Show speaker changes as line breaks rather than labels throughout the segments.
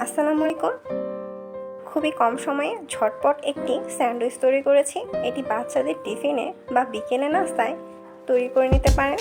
আসসালামু আলাইকুম। খুবই কম সময়ে ঝটপট একটি স্যান্ডউইচ তৈরি করেছি। এটি বাচ্চাদের টিফিনে বা বিকেলে নাস্তায় তৈরি করে নিতে পারেন।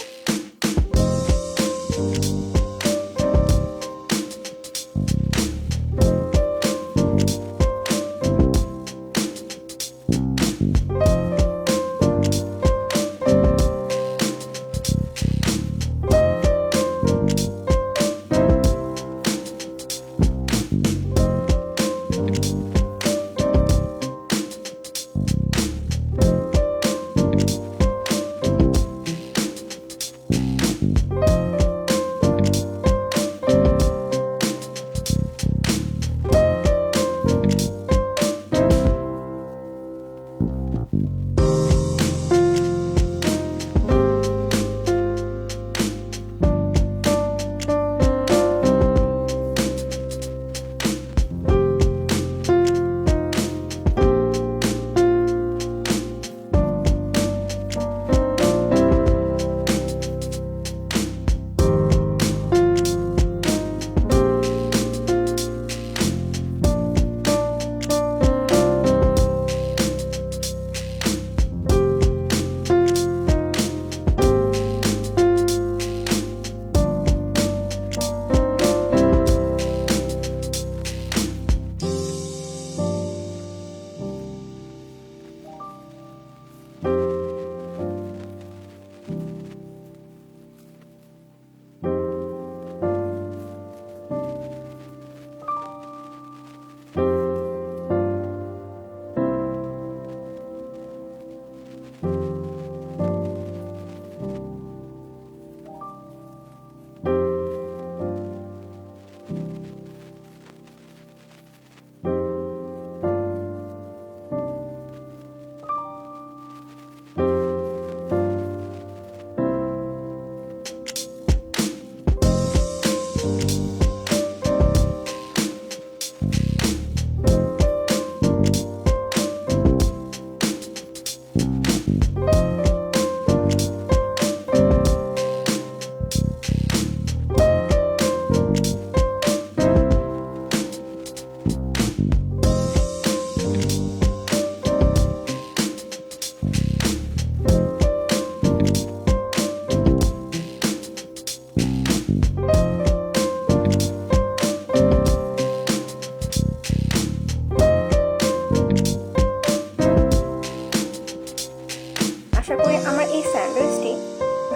আশা করি আমার এই স্যান্ডউইচটি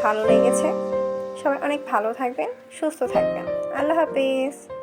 ভালো লেগেছে। সবাই অনেক ভালো থাকবেন, সুস্থ থাকবেন। আল্লাহ হাফেজ।